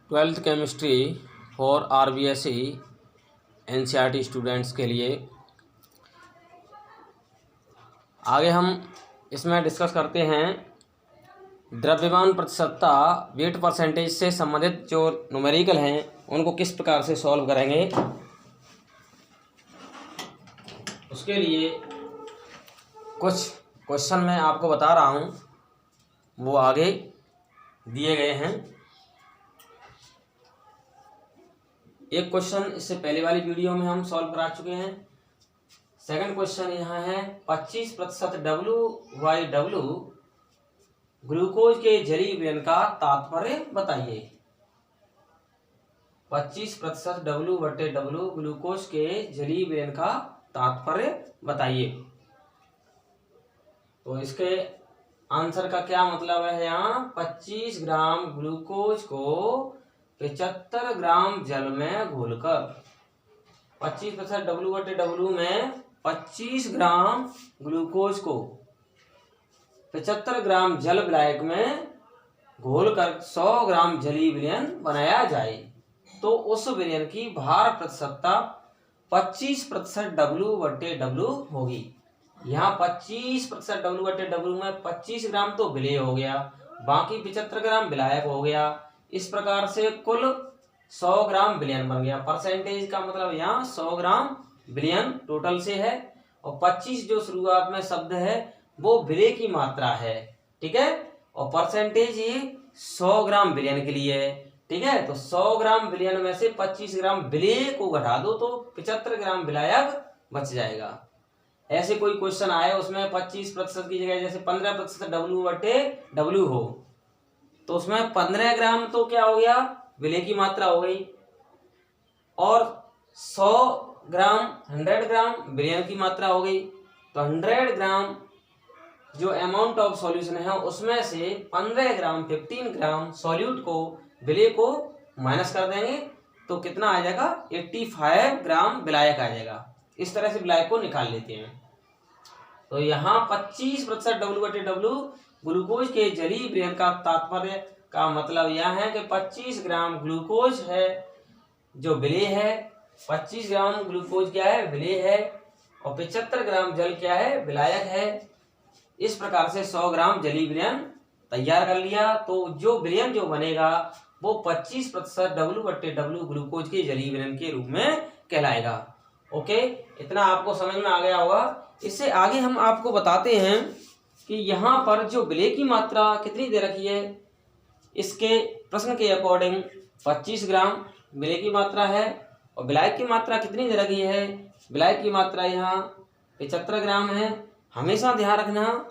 Twelfth chemistry for RBSE NCERT students के लिए आगे हम इसमें डिस्कस करते हैं द्रव्यमान प्रतिशतता वेट परसेंटेज से संबंधित जो न्यूमेरिकल हैं उनको किस प्रकार से सॉल्व करेंगे। उसके लिए कुछ क्वेश्चन मैं आपको बता रहा हूँ, वो आगे दिए गए हैं। एक क्वेश्चन इससे पहले वाली वीडियो में हम सॉल्व करा चुके हैं। सेकंड क्वेश्चन यहाँ है 25% W/W ग्लूकोज के जलीय विलयन का तात्पर्य बताइए। 25% W/W ग्लूकोज के जलीय विलयन का तात्पर्य बताइए। तो इसके आंसर का क्या मतलब है, यहाँ 25 ग्राम ग्लूकोज को 75 ग्राम जल में घोलकर 25% W/W में 25 ग्राम ग्लूकोज को 75 ग्राम जल विलायक में घोलकर 100 ग्राम जलीय विलयन बनाया जाए तो उस विलयन की भार प्रतिशतता 25% W/W होगी। यहाँ 25% W/W में 25 ग्राम तो विलेय हो गया, बाकी 75 ग्राम विलायक हो गया। इस प्रकार से कुल 100 ग्राम विलयन बन गया। परसेंटेज का मतलब यहाँ 100 ग्राम विलयन टोटल से है, और 25 जो शुरुआत में शब्द है वो विलेय की मात्रा है, ठीक है। और परसेंटेज ये 100 ग्राम विलयन के लिए है, ठीक है। तो 100 ग्राम विलयन में से 25 ग्राम विलेय को घटा दो तो 75 ग्राम विलायक बच जाएगा। ऐसे कोई क्वेश्चन आए उसमें 25% की जगह जैसे 15% W/W हो तो उसमें 15 ग्राम तो क्या हो गया, विलेय की मात्रा हो गई, और 100 ग्राम 100 ग्राम विलयन की मात्रा हो गई। तो 100 ग्राम जो अमाउंट ऑफ सॉल्यूशन है उसमें से 15 ग्राम 15 ग्राम सॉल्यूट को विलेय को माइनस कर देंगे तो कितना आ जाएगा, 85 ग्राम विलायक आ जाएगा। इस तरह से विलायक को निकाल लेते हैं। तो यहाँ 25% W/W ग्लूकोज के जलीय विलयन का तात्पर्य का मतलब यह है कि 25 ग्राम ग्लूकोज है जो विलेय है, 25 ग्राम ग्लूकोज क्या है, विलेय है, और 75 ग्राम जल क्या है, विलायक है। इस प्रकार से 100 ग्राम जलीय विलयन तैयार कर लिया तो जो विलयन जो बनेगा वो 25% W/W ग्लूकोज के जलीय विलयन के रूप में कहलाएगा। ओके, इतना आपको समझ में आ गया होगा। इससे आगे हम आपको बताते हैं कि यहाँ पर जो विलेय की मात्रा कितनी दे रखी है। इसके प्रश्न के अकॉर्डिंग 25 ग्राम विलेय की मात्रा है, और विलायक की मात्रा कितनी दे रखी है, विलायक की मात्रा यहाँ 75 ग्राम है। हमेशा ध्यान रखना,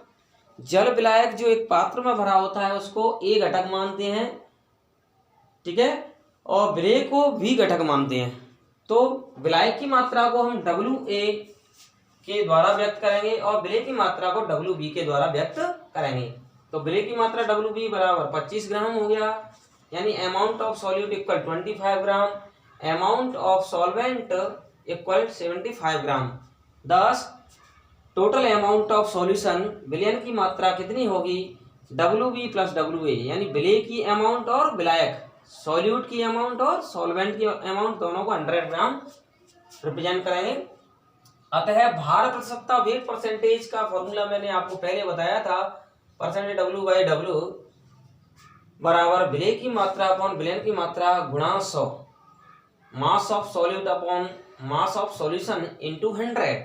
जल विलायक जो एक पात्र में भरा होता है उसको A घटक मानते हैं, ठीक है, और विलेय को B घटक मानते हैं। तो विलायक की मात्रा को हम WA के द्वारा व्यक्त करेंगे और विलेय की मात्रा को WB के द्वारा व्यक्त करेंगे। तो विलेय की मात्रा WB बराबर 25 ग्राम हो गया, यानी amount of solute equal 25 gram, amount of solvent equal 75 ग्राम। दस टोटल अमाउंट ऑफ सॉल्यूशन विलयन की मात्रा कितनी होगी, WB + WA, यानी विलेय की अमाउंट और विलायक सॉल्यूट की अमाउंट और सॉल्वेंट की अमाउंट दोनों को 100 ग्राम रिप्रेजेंट करेंगे। अतः भार प्रतिशतता वेट परसेंटेज का फॉर्मूला मैंने आपको पहले बताया था, परसेंटेज W/W बराबर विलेय की मात्रा अपॉन विलयन की मात्रा गुणा 100, mass of solute upon mass of solution into 100,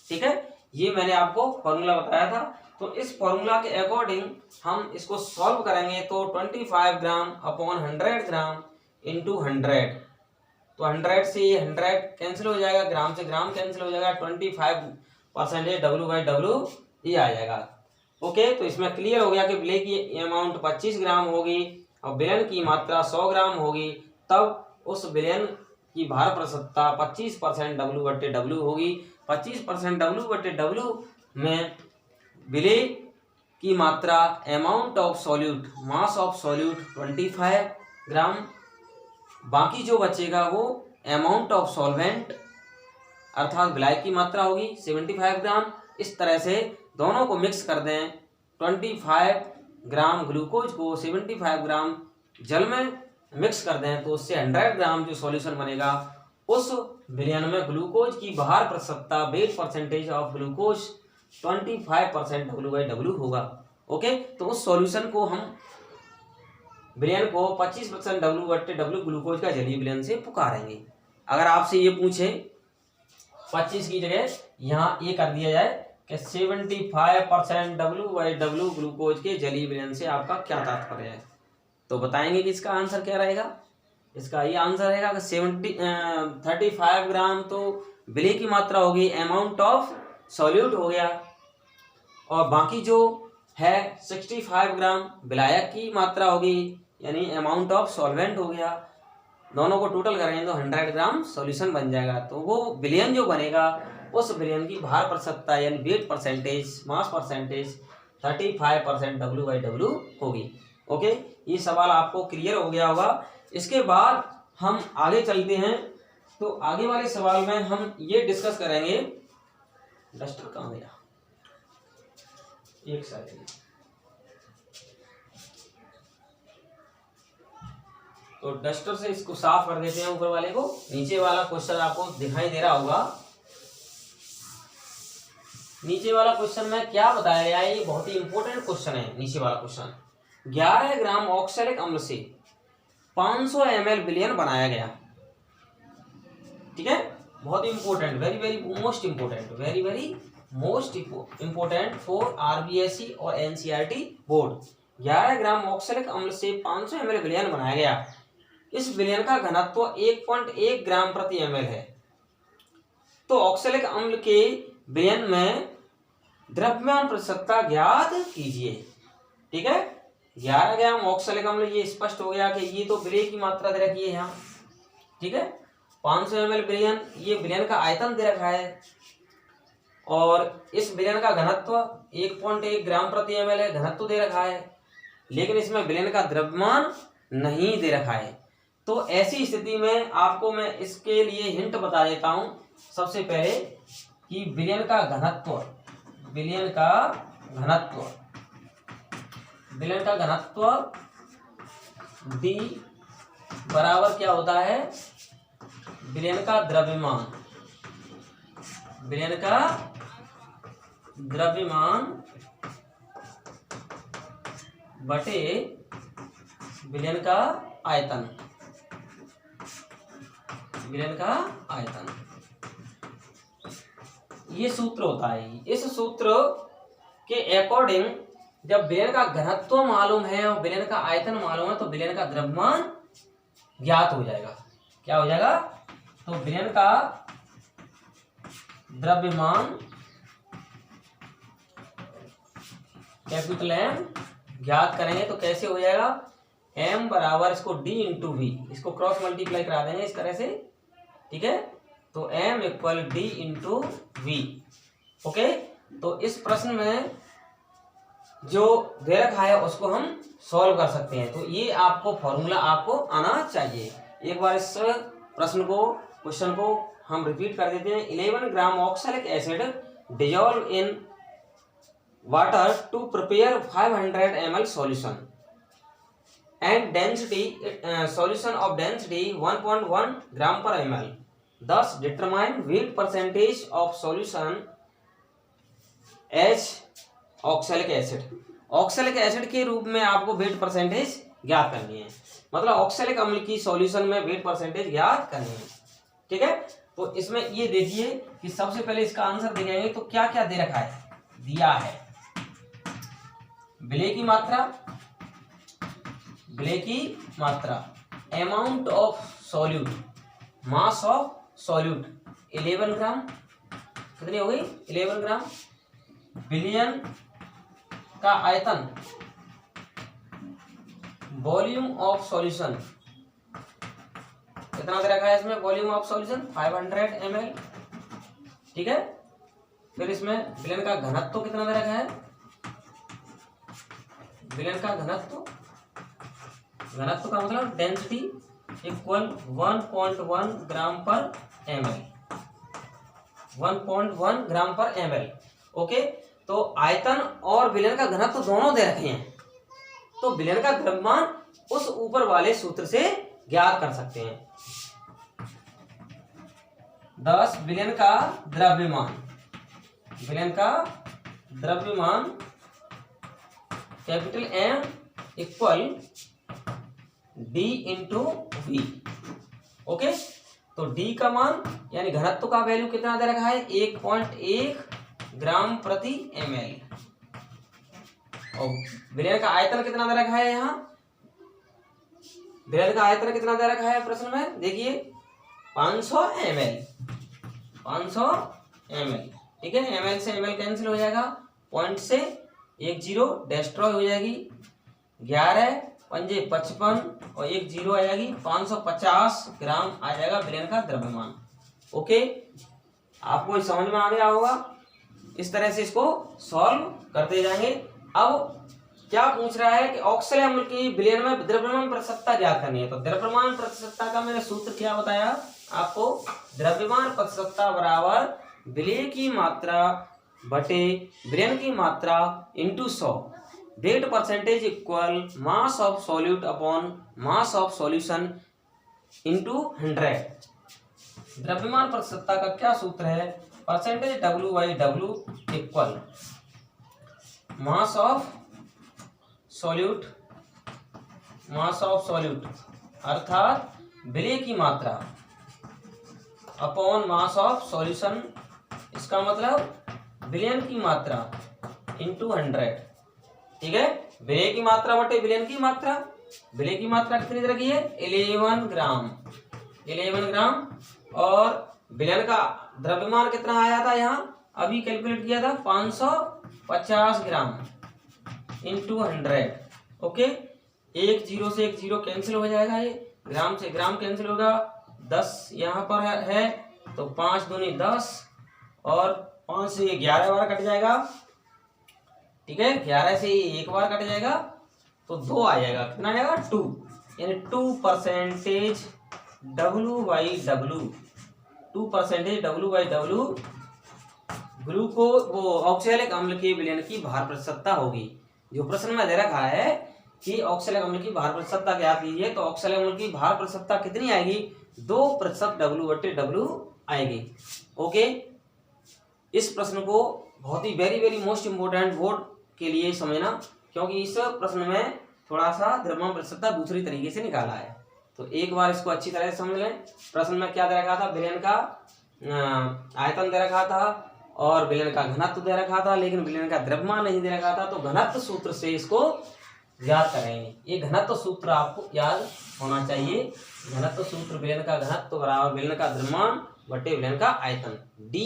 ठीक है। ये मैंने आपको फॉर्मूला बताया था। तो इस फॉर्मूला के अकॉर्डिंग हम इसको सॉल्व करेंगे तो 25 ग्राम अपॉन 100 ग्राम इंटू 100, तो 100 से ये 100 कैंसिल हो जाएगा, ग्राम से ग्राम कैंसिल हो जाएगा, 25% W/W ये आ जाएगा। ओके, तो इसमें क्लियर हो गया कि विलेय की अमाउंट 25 ग्राम होगी और विलयन की मात्रा 100 ग्राम होगी, तब उस विलयन की भार प्रतिशतता 25% W/W होगी। 25% W/W में विलेय की मात्रा amount of solute mass of solute 25 ग्राम, बाकी जो बचेगा वो अमाउंट ऑफ सॉल्वेंट अर्थात विलायक की मात्रा होगी 75 ग्राम। इस तरह से दोनों को मिक्स कर दें। 25 ग्राम ग्लूकोज को 75 ग्राम जल में मिक्स कर दें तो उससे 100 ग्राम जो सॉल्यूशन बनेगा उस विलयन में ग्लूकोज की बाहर प्रतिशतता wait percentage of glucose 25% W/W होगा। ओके, तो उस सॉल्यूशन को हम विलयन को 25% W/W ग्लूकोज का जलीय विलयन से पुकारेंगे। अगर आपसे ये पूछे 25 की जगह यहाँ ये कर दिया जाए कि 75% W/W ग्लूकोज के जलीय विलयन से आपका क्या तात्पर्य है, तो बताएंगे कि इसका आंसर क्या रहेगा। इसका ये आंसर रहेगा कि 35 ग्राम तो विलय की मात्रा होगी, अमाउंट ऑफ सॉल्यूट हो गया, और बाकी जो है 65 ग्राम विलायक की मात्रा होगी, यानी अमाउंट ऑफ सॉल्वेंट हो गया। दोनों को टोटल करेंगे तो 100 ग्राम सॉल्यूशन बन जाएगा। तो वो विलयन जो बनेगा उस विलयन की भार प्रतिशतता यानी wait percentage, mass percentage 35% W/W होगी। ओके, ये सवाल आपको क्लियर हो गया होगा। इसके बाद हम आगे चलते हैं, तो आगे वाले सवाल में हम ये डिस्कस करेंगे। डस्टर कहाँ गया, एक सेकंड। तो डस्टर से इसको साफ कर देते हैं ऊपर वाले को। नीचे वाला क्वेश्चन आपको दिखाई दे रहा होगा। नीचे वाला क्वेश्चन में क्या बताया गया है, ये बहुत ही इंपॉर्टेंट क्वेश्चन है। नीचे वाला क्वेश्चन 11 ग्राम ऑक्सैलिक अम्ल से 500 ml विलयन बनाया गया। ठीक है, बहुत ही important, very very most important, very very most important for RBSE और NCERT बोर्ड। 11 ग्राम ऑक्सैलिक अम्ल से 500 ml विलयन बनाया गया। इस विलयन का घनत्व 1.1 ग्राम प्रति ml है। तो ऑक्सैलिक अम्ल के विलयन में द्रव्यमान प्रतिशतता ज्ञात कीजिए। ठीक है, 11 ग्राम ऑक्सैलिक अम्ल, ये स्पष्ट हो गया कि ये तो विलय की मात्रा दे रखी है यहाँ। ठीक है, 500 ml विलयन, ये विलयन का आयतन दे रखा है, और इस विलयन का घनत्व 1.1 ग्राम प्रति ml है, घनत्व दे रखा है, लेकिन इसमें विलयन का द्रव्यमान नहीं दे रखा है। तो ऐसी स्थिति में आपको मैं इसके लिए हिंट बता देता हूं। सबसे पहले कि विलयन का घनत्व, विलयन का घनत्व D बराबर क्या होता है, विलयन का द्रव्यमान, विलयन का द्रव्यमान बटे विलयन का आयतन, विलयन का आयतन, ये सूत्र होता है। इस सूत्र के अकॉर्डिंग जब विलयन का घनत्व मालूम है और विलयन का आयतन मालूम है तो विलयन का द्रव्यमान ज्ञात हो जाएगा। क्या हो जाएगा, तो विलयन का द्रव्यमान कैपिटल M ज्ञात करेंगे तो कैसे हो जाएगा, M बराबर इसको D इंटू V, इसको क्रॉस मल्टीप्लाई करा देंगे इस तरह से। ठीक है, तो M equal D into V। Okay, तो इस प्रश्न में जो दे रखा है उसको हम सॉल्व कर सकते हैं। तो ये आपको फॉर्मूला आपको आना चाहिए। एक बार इस प्रश्न को, क्वेश्चन को हम रिपीट कर देते हैं। 11 gram oxalic acid dissolve in water to prepare 500 ml solution and density solution of density 1.1 gram per ml. Thus determine weight percentage of solution H oxalic acid. Oxalic acid के रूप में आपको wait percentage ज्ञात करनी है, मतलब oxalic अम्ल की सॉल्यूशन में वेट परसेंटेज ज्ञात करनी है। ठीक है, तो इसमें ये देखिए कि सबसे पहले इसका आंसर देंगे तो क्या क्या दे रखा है, दिया है विलय की मात्रा, विलय की मात्रा, amount of solute, mass of solute 11 ग्राम, कितनी हो गई 11 ग्राम, विलयन का आयतन, वॉल्यूम ऑफ सॉल्यूशन कितना दे रखा है इसमें, वॉल्यूम ऑफ सॉल्यूशन 500 ml। ठीक है, फिर इसमें विलयन का घनत्व कितना दे रखा है, विलयन का घनत्व, घनत्व का मतलब डेंसिटी इक्वल 1.1 ग्राम पर ml, 1.1 ग्राम पर ml। ओके, तो आयतन और विलयन का घनत्व दोनों दे रखे हैं, तो विलयन का द्रव्यमान उस ऊपर वाले सूत्र से ज्ञात कर सकते हैं। 10 बिलियन का द्रव्यमान, बिलियन का द्रव्यमान capital M equal d into v. Okay, तो डी का मान यानी घनत्व का वैल्यू कितना दे रखा है 1.1 ग्राम प्रति ml। और बिलियन का आयतन कितना दे रखा है, यहाँ बिलियन का आयतन कितना दे रखा है प्रश्न में, देखिए 500 ml, 500 ml। ठीक है, ml से ml कैंसिल हो जाएगा, पॉइंट से 1 जीरो डिस्ट्रॉय हो जाएगी, 11 पंजे 55 और 1 जीरो आ जाएगी, 550 ग्राम आ जाएगा बिलियन का द्रव्यमान। ओके, आपको समझ में आ गया होगा। इस तरह से इसको सॉल्व करते जाएंगे। अब क्या पूछ रहा है कि ऑक्सले अम्ल की बिलियन में द्रव्यमान प्रतिशतता ज्ञात करनी है। तो द्रव्यमान प्रतिशतता का मैंने सूत्र क्या बताया आपको, द्रव्यमान प्रतिशतता बराबर विलेय की मात्रा बटे बिलियन की मात्रा into 100, wait percentage equal mass of solute upon mass of solution into 100। द्रव्यमान प्रतिशतता का क्या सूत्र है, percentage W by W equal mass of solute, mass of solute अर्थात विलेय की मात्रा अपॉन मास ऑफ सॉल्यूशन, इसका मतलब बिलियन की मात्रा इंटू 100। ठीक है, विलेय की मात्रा बटे बिलियन की मात्रा, विलेय की मात्रा कितनी दे रखी है 11 ग्राम, 11 ग्राम, और बिलियन का द्रव्यमान कितना आया था यहाँ अभी कैलकुलेट किया था 550 ग्राम इंटू 100। ओके, 1 जीरो से 1 जीरो कैंसिल हो जाएगा, ये ग्राम से ग्राम कैंसिल होगा, 10 यहाँ पर है तो 5 दूनी 10 और 5 से 11 बार कट जाएगा। ठीक है, 11 से 1 बार कट जाएगा तो 2 आ जाएगा, कितना आएगा 2, यानी 2% W by W, 2% W by W glucose वो ऑक्सैलिक अम्ल के विलयन की भार प्रतिशतता होगी। जो प्रश्न में दे रखा है कि ऑक्सैलिक अम्ल की भार प्रतिशतता ज्ञात कीजिए, तो ऑक्सैलिक अम्ल की भार प्रतिशतता कितनी आएगी 2% W बटे W आएगी। ओके, इस प्रश्न को बहुत ही very very most important board के लिए समझना, क्योंकि इस प्रश्न में थोड़ा सा द्रव्यमान प्रतिशतता दूसरी तरीके से निकाला है। तो एक बार इसको अच्छी तरह से समझ लें। प्रश्न में क्या दे रखा था, विलयन का आयतन दे रखा था और विलयन का घनत्व दे रखा था, लेकिन विलयन का द्रव्यमान नहीं दे रखा था। तो घनत्व सूत्र से इसको याद करेंगे। ये घनत्व सूत्र आपको याद होना चाहिए। घनत्व सूत्र विलयन का घनत्व बराबर विलयन का द्रव्यमान बटे विलयन का आयतन, D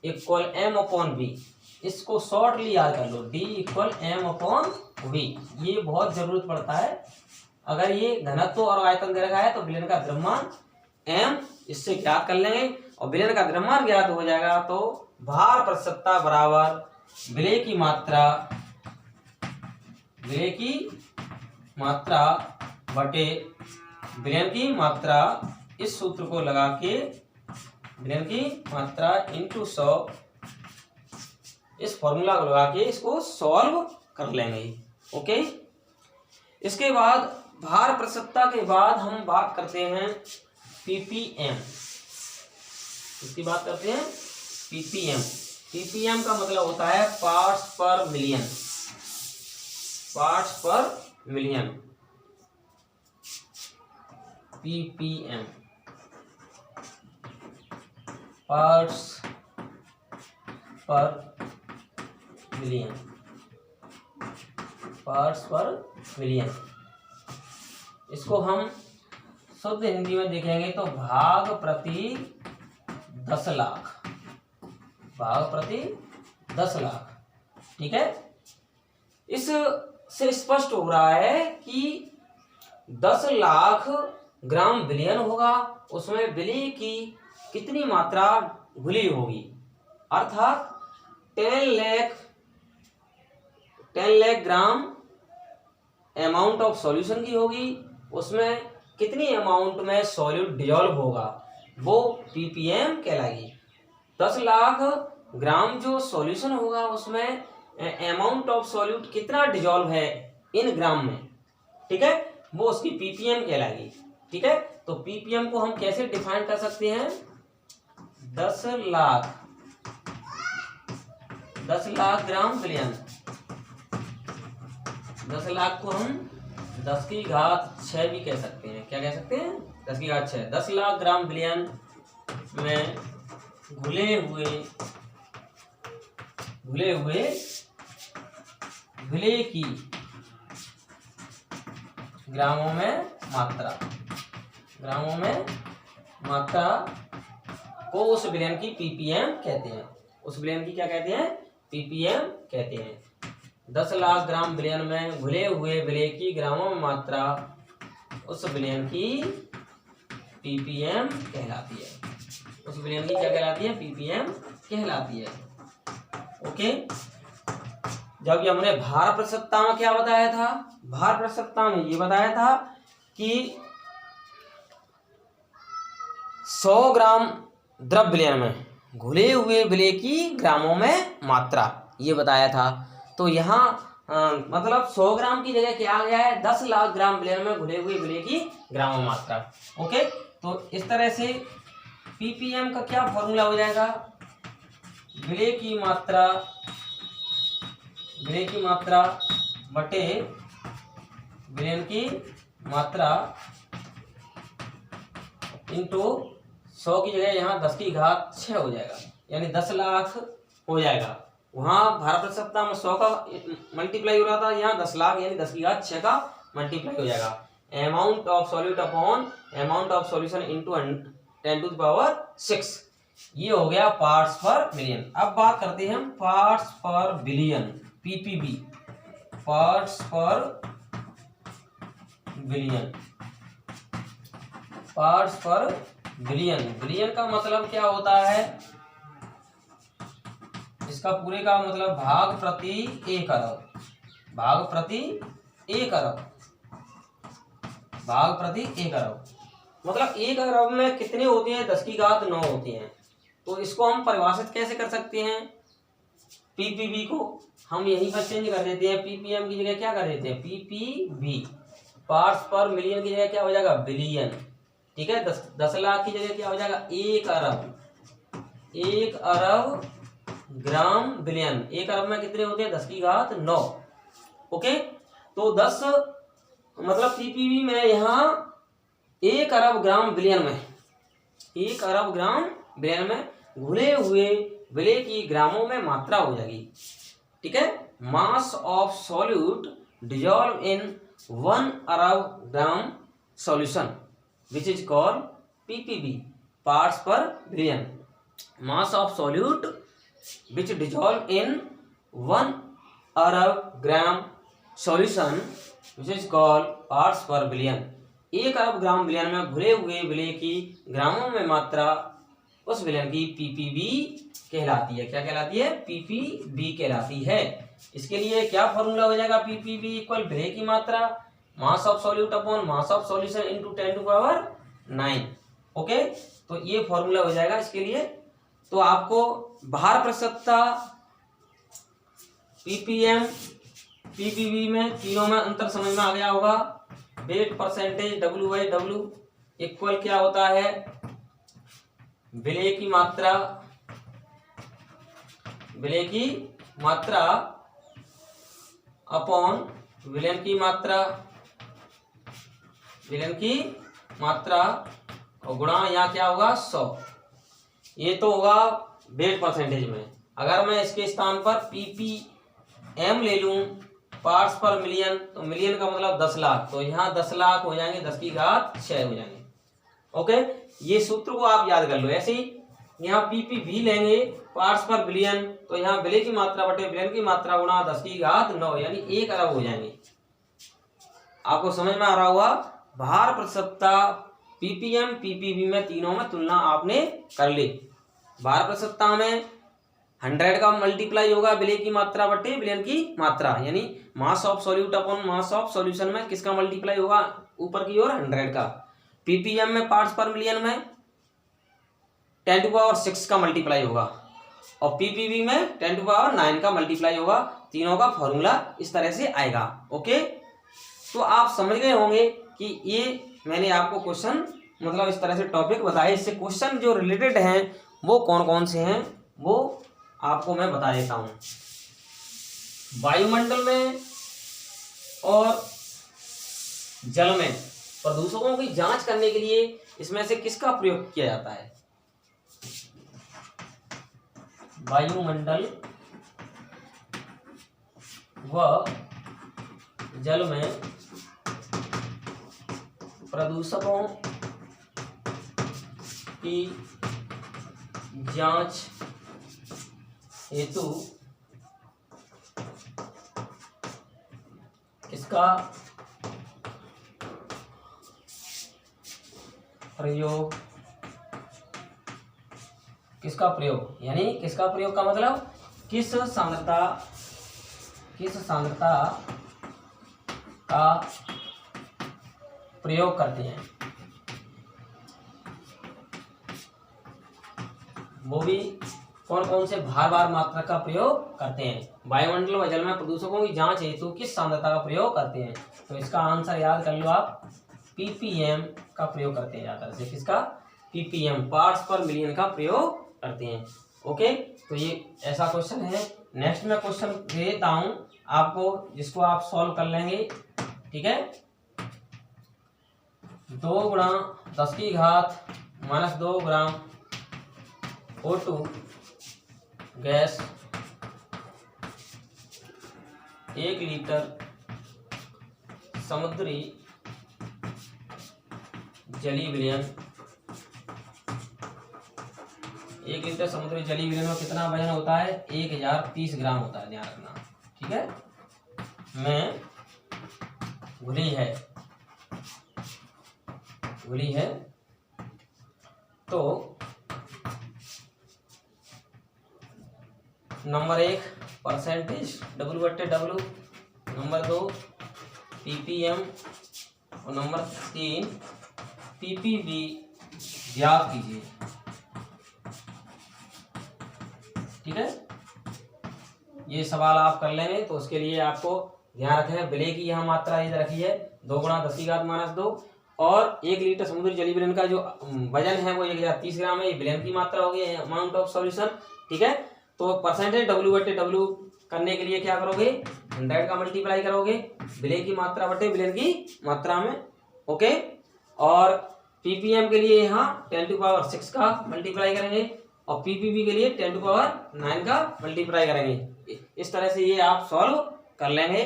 equal M upon V। इसको शॉर्टली याद कर लो, D equal M upon V। ये बहुत जरूरत पड़ता है। अगर ये घनत्व और आयतन दे रखा है तो विलयन का द्रव्यमान M इससे ज्ञात कर लेंगे, और विलयन का द्रव्यमान ज्ञात हो जाएगा तो भार प्रतिशतता बराबर विलेय की मात्रा बटे विलयन की मात्रा। इस सूत्र को लगा के विलयन की मात्रा इंटू 100, इस फॉर्मूला को लगा के इसको सॉल्व कर लेंगे। ओके, इसके बाद भार प्रतिशतता के बाद हम बात करते हैं ppm। इसकी बात करते हैं ppm। ppm का मतलब होता है पार्ट्स पर मिलियन, पार्ट्स पर मिलियन, ppm पार्ट्स पर मिलियन, पार्ट्स पर मिलियन। इसको हम शुद्ध हिंदी में देखेंगे तो भाग प्रति 10 लाख, भाग प्रति 10 लाख। ठीक है, इससे स्पष्ट हो रहा है कि 10 लाख ग्राम विलयन होगा, उसमें विलेय की कितनी मात्रा घुली होगी, अर्थात 10 लाख ग्राम अमाउंट ऑफ सॉल्यूशन की होगी, उसमें कितनी अमाउंट में सॉल्यूट डिजॉल्व होगा, वो ppm कहलाएगी। 10 लाख ग्राम जो सॉल्यूशन होगा उसमें अमाउंट ऑफ सॉल्यूट कितना डिजॉल्व है इन ग्राम में। ठीक है, वो उसकी पीपीएम कहलाएगी। ठीक है, तो पीपीएम को हम कैसे डिफाइन कर सकते हैं? 10 लाख ग्राम बिलियन। 10 लाख को हम 10⁶ भी कह सकते हैं। क्या कह सकते हैं? 10⁶ 10 लाख ग्राम बिलियन में घुले हुए विलेय की ग्रामों में मात्रा को उस विलयन की पीपीएम कहते हैं। उस विलयन की क्या कहते हैं? पीपीएम कहते हैं। 10 लाख ग्राम विलयन में घुले हुए विलेय की ग्रामों में मात्रा उस विलयन की पीपीएम कहलाती है। उस विलयन की क्या कहलाती है? पीपीएम कहलाती है। ओके, जब हमने भार प्रतिशतता में क्या बताया था? भार प्रतिशतता में ये बताया था कि 100 ग्राम द्रव विलयन में घुले हुए विलेय की ग्रामों में मात्रा, ये बताया था। तो यहाँ मतलब 100 ग्राम की जगह क्या आ गया है? 10 लाख ग्राम विलयन में घुले हुए विलेय की ग्रामों में मात्रा। ओके, तो इस तरह से पीपीएम का क्या फॉर्मूला हो जाएगा? विलेय की मात्रा बटे विलयन की मात्रा इंटू 100 की जगह यहाँ 10⁶ हो जाएगा, यानी 10 लाख हो जाएगा। वहाँ भार प्रतिशतता में 100 का मल्टीप्लाई हो रहा था, यहाँ 10 लाख यानी 10⁶ का मल्टीप्लाई हो जाएगा। Amount of solute upon amount of solution into 10⁶ ये हो गया पार्ट्स पर मिलियन। अब बात करते हैं हम पार्ट्स पर बिलियन, पीपीबी, पार्ट्स पर बिलियन। पार्ट्स पर बिलियन, बिलियन का मतलब क्या होता है? इसका पूरे का मतलब भाग प्रति 1 अरब, भाग प्रति 1 अरब, भाग प्रति 1 अरब। मतलब 1 अरब में कितने होते हैं? 10⁹ होते हैं। तो इसको हम परिभाषित कैसे कर सकते हैं? पीपीबी को हम यहीं पर चेंज कर देते हैं, पीपीएम की जगह क्या कर देते हैं? पीपीबी, पार्ट्स पर मिलियन की जगह क्या हो जाएगा? बिलियन। ठीक है, 10 लाख की जगह क्या हो जाएगा? 1 अरब, 1 अरब ग्राम बिलियन। 1 अरब में कितने होते हैं? 10⁹ ओके, तो 10 मतलब पीपीबी में यहाँ 1 अरब ग्राम बिलियन में, 1 अरब ग्राम बिलियन में घुले हुए विलेय की ग्रामों में मात्रा हो जाएगी। ठीक है, mass of solute dissolve in 1 Arab gram solution which is called PPB, parts पर billion. Mass of solute which dissolve in 1 Arab gram solution which is called parts पर बिलियन। 1 अरब ग्राम बिलियन में घुले हुए विलेय की ग्रामों में मात्रा उस विलयन की पीपीबी कहलाती है। क्या कहलाती है? पीपीबी कहलाती है। इसके लिए क्या फॉर्मूला हो जाएगा? पीपीबी इक्वल विलेय की मात्रा mass of solute upon mass of solution into 10⁹ okay, तो ये फॉर्मूला हो जाएगा इसके लिए। तो आपको भार प्रतिशतता, पीपीएम, पीपीबी में तीनों में अंतर समझ में आ गया होगा। वेट परसेंटेज W/W इक्वल क्या होता है? विलेय की मात्रा, विलेय की मात्रा अपॉन विलयन की मात्रा, विलयन की मात्रा और गुणा यहाँ क्या होगा? 100। ये तो होगा वेट परसेंटेज में। अगर मैं इसके स्थान पर पीपीएम ले लूं, पार्ट्स पर मिलियन, तो मिलियन का मतलब 10 लाख, तो यहाँ 10 लाख हो जाएंगे, 10⁶ हो जाएंगे। ओके, ये सूत्र को आप याद कर लो। ऐसे ही यहाँ पीपीबी लेंगे, पार्ट्स पर बिलियन, तो यहाँ विलेय की मात्रा बटे विलयन की मात्रा गुणा 10⁹ यानी 1 अरब हो जाएंगे। आपको समझ में आ रहा होगा। भार प्रतिशतता पीपीएम, पीपीबी में तीनों में तुलना आपने कर ली। भार प्रतिशतता में 100 का मल्टीप्लाई होगा विलेय की मात्रा बटे विलयन की मात्रा, यानी mass of solute upon mass of solution में किसका मल्टीप्लाई होगा? ऊपर की ओर 100 का। पीपीएम में पार्ट्स पर मिलियन में 10⁶ का मल्टीप्लाई होगा और पीपीबी में 10⁹ का मल्टीप्लाई होगा। तीनों का फॉर्मूला इस तरह से आएगा। ओके, तो आप समझ गए होंगे कि ये मैंने आपको क्वेश्चन मतलब इस तरह से टॉपिक बताए, इससे क्वेश्चन जो रिलेटेड हैं वो कौन कौन से हैं वो आपको मैं बता देता हूँ। वायुमंडल में और जल में प्रदूषकों की जांच करने के लिए इसमें से किसका प्रयोग किया जाता है? वायुमंडल व जल में प्रदूषकों की जांच हेतु किसका प्रयोग, किसका प्रयोग यानी किसका प्रयोग का मतलब किस सांद्रता का प्रयोग करते हैं, वो भी कौन कौन से भार मात्रा का प्रयोग करते हैं। वायुमंडल व जल में प्रदूषकों की जांच हेतु किस सांद्रता का प्रयोग करते हैं? तो इसका आंसर याद कर लो आप, ppm का प्रयोग करते हैं ज्यादा से। किसका? ppm, पार्ट्स पर मिलियन का प्रयोग करते हैं। ओके, तो ये ऐसा क्वेश्चन है। नेक्स्ट में क्वेश्चन देता हूं आपको जिसको आप सॉल्व कर लेंगे। ठीक है, 2 गुणा 10 की घात -2 ग्राम O2 गैस 1 लीटर समुद्री जलीय विलयन, 1 लीटर समुद्री जलीय विलयन में कितना वजन होता है? 1030 ग्राम होता है, ध्यान रखना। ठीक है, में घुली है तो number 1 percentage W/W, number 2 ppm और नंबर 3 ppb ज्ञात कीजिए। ठीक है, ये सवाल आप कर लेंगे तो उसके लिए आपको ध्यान रखें विलय की यहाँ मात्रा इधर रखी है 2 गुणा 10 की घात -2 और 1 लीटर समुद्री जलीय विलयन का जो वजन है वो 1030 ग्राम है। ये विलयन की मात्रा होगी, अमाउंट ऑफ सॉल्यूशन। ठीक है, तो परसेंटेज W/W करने के लिए क्या करोगे? 100 का मल्टीप्लाई करोगे विलय की मात्रा बटे विलयन की मात्रा में। ओके, और ppm के लिए यहाँ 10⁶ का मल्टीप्लाई करेंगे और ppb के लिए 10⁹ का मल्टीप्लाई करेंगे। इस तरह से ये आप सॉल्व कर लेंगे।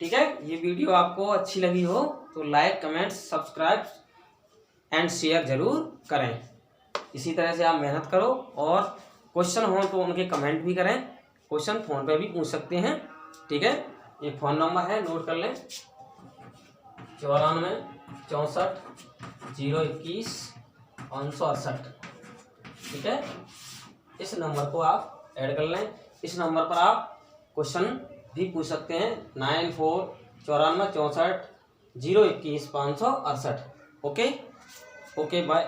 ठीक है, ये वीडियो आपको अच्छी लगी हो तो like, comment, subscribe and share जरूर करें। इसी तरह से आप मेहनत करो और क्वेश्चन हो तो उनके कमेंट भी करें। क्वेश्चन फोन पे भी पूछ सकते हैं। ठीक है, ये फोन नंबर है, नोट कर लें, 94 64 021 568। ठीक है, इस नंबर को आप ऐड कर लें। इस नंबर पर आप क्वेश्चन भी पूछ सकते हैं, 94 94 64 021 568। Okay, bye.